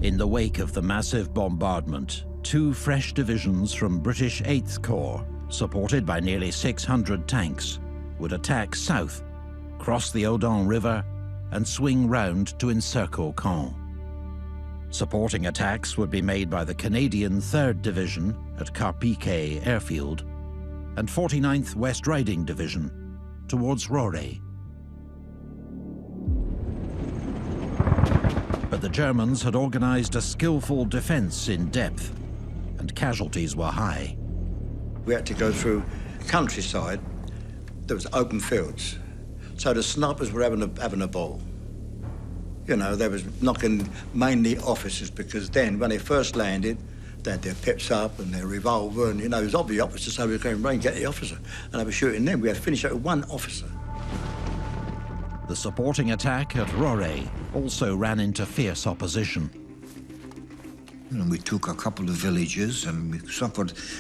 In the wake of the massive bombardment, 2 fresh divisions from British 8th Corps, supported by nearly 600 tanks, would attack south, cross the Ld'H River, and swing round to encircle Caen. Supporting attacks would be made by the Canadian 3rd Division at Carpiquet Airfield and 49th West Riding Division towards Roré. But the Germans had organised a skillful defence in depth, and casualties were high. We had to go through countryside. There was open fields, so the snipers were having a ball. You know, they was knocking mainly officers, because then, when they first landed, they had their pips up and their revolver, and, you know, it was obvious officers, so we were going around and get the officer, and they were shooting them. We had to finish up with 1 officer. The supporting attack at Roré also ran into fierce opposition. And we took a couple of villages and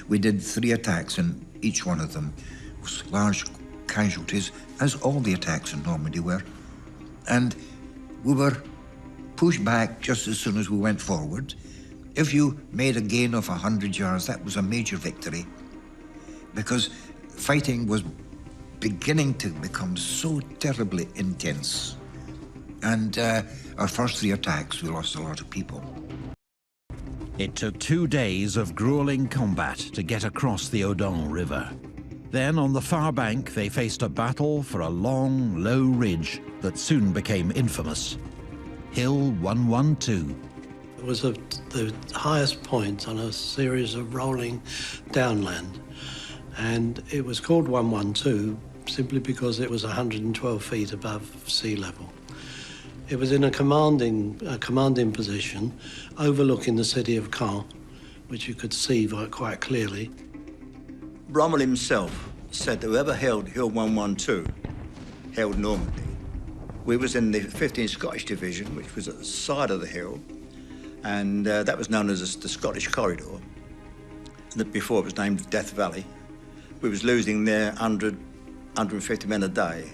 we did 3 attacks, and each one of them was large casualties, as all the attacks in Normandy were. And we were pushed back just as soon as we went forward. If you made a gain of 100 yards, that was a major victory, because fighting was beginning to become so terribly intense. And our first 3 attacks, we lost a lot of people. It took 2 days of grueling combat to get across the Ld'H River. Then, on the far bank, they faced a battle for a long, low ridge that soon became infamous. Hill 112. It was the highest point on a series of rolling downland, and it was called 112 simply because it was 112 feet above sea level. It was in a commanding position overlooking the city of Caen, which you could see quite clearly. Rommel himself said that whoever held Hill 112 held Normandy. We was in the 15th Scottish Division, which was at the side of the hill, and that was known as the Scottish Corridor. Before it was named Death Valley. We was losing there 150 men a day.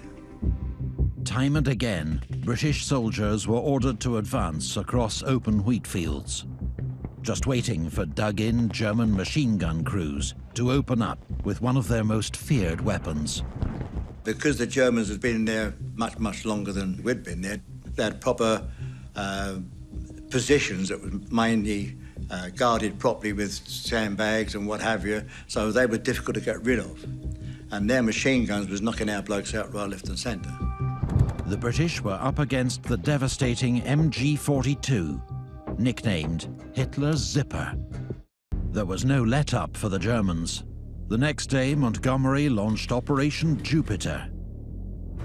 Time and again, British soldiers were ordered to advance across open wheat fields, just waiting for dug-in German machine gun crews to open up with one of their most feared weapons. Because the Germans had been there much, much longer than we'd been there, they had proper positions that were mainly guarded properly with sandbags and what have you, so they were difficult to get rid of. And their machine guns was knocking our blokes out right, left and centre. The British were up against the devastating MG-42, nicknamed Hitler's Zipper. There was no let-up for the Germans. The next day, Montgomery launched Operation Jupiter.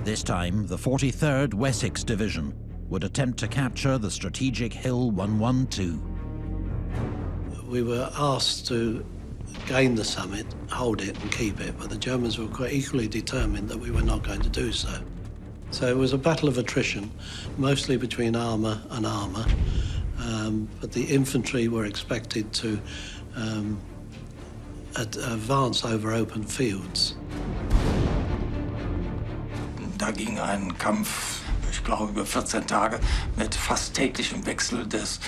This time, the 43rd Wessex Division would attempt to capture the strategic Hill 112. We were asked to gain the summit, hold it and keep it, but the Germans were quite equally determined that we were not going to do so. So it was a battle of attrition, mostly between armour and armour, but the infantry were expected to advance over open fields. Da ging ein Kampf, ich glaube, über 14 Tage mit fast täglichem Wechsel des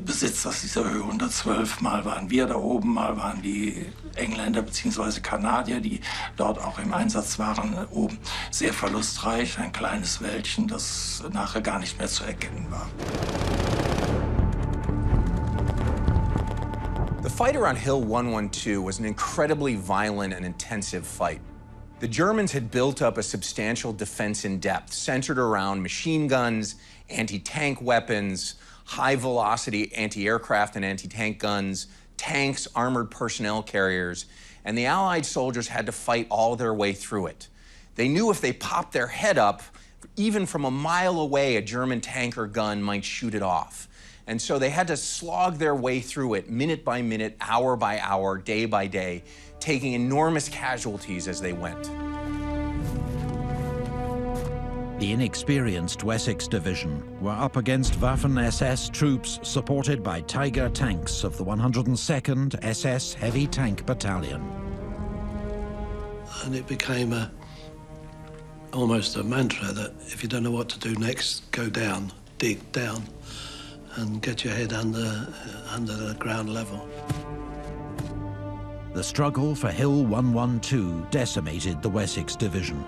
Besitzers dieser Höhe 112. Mal waren wir da oben, mal waren die Engländer bzw. Kanadier, die dort auch im Einsatz waren, oben. Sehr verlustreich, ein kleines Wäldchen, das nachher gar nicht mehr zu erkennen war. The fight around Hill 112 was an incredibly violent and intensive fight. The Germans had built up a substantial defense in depth, centered around machine guns, anti-tank weapons, high-velocity anti-aircraft and anti-tank guns, tanks, armored personnel carriers, and the Allied soldiers had to fight all their way through it. They knew if they popped their head up, even from a mile away, a German tank or gun might shoot it off. And so they had to slog their way through it minute by minute, hour by hour, day by day, taking enormous casualties as they went. The inexperienced Wessex Division were up against Waffen-SS troops supported by Tiger tanks of the 102nd SS Heavy Tank Battalion. And it became almost a mantra that if you don't know what to do next, go down, dig down. and get your head under the ground level. The struggle for Hill 112 decimated the Wessex Division.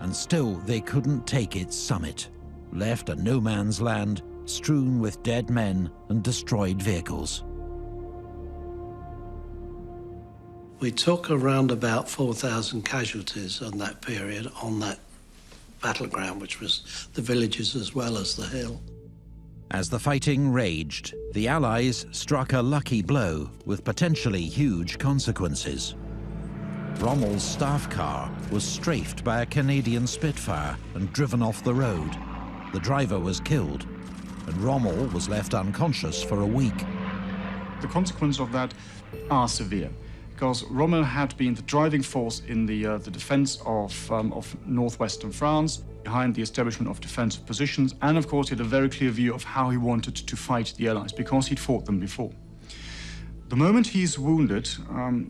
And still they couldn't take its summit, left a no-man's land strewn with dead men and destroyed vehicles. We took around about 4,000 casualties on that period, on that battleground, which was the villages as well as the hill. As the fighting raged, the Allies struck a lucky blow with potentially huge consequences. Rommel's staff car was strafed by a Canadian Spitfire and driven off the road. The driver was killed, and Rommel was left unconscious for a week. The consequences of that are severe, because Rommel had been the driving force in the defense of northwestern France, behind the establishment of defensive positions, and of course he had a very clear view of how he wanted to fight the Allies, because he'd fought them before. The moment he's wounded,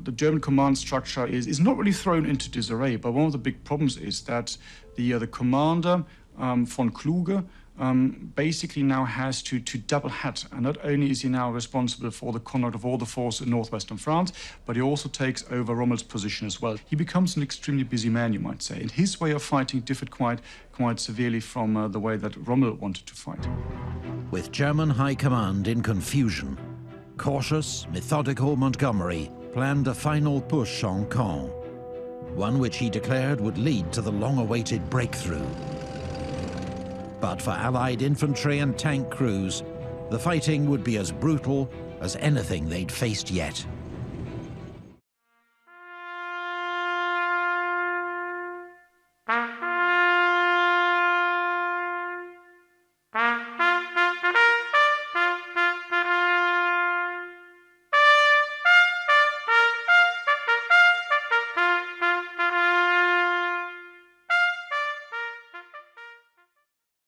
the German command structure is not really thrown into disarray, but one of the big problems is that the commander, von Kluge, basically now has to double hat. And not only is he now responsible for the conduct of all the force in northwestern France, but he also takes over Rommel's position as well. He becomes an extremely busy man, you might say. And his way of fighting differed quite severely from the way that Rommel wanted to fight. With German high command in confusion, cautious, methodical Montgomery planned a final push on Caen, one which he declared would lead to the long-awaited breakthrough. But for Allied infantry and tank crews, the fighting would be as brutal as anything they'd faced yet.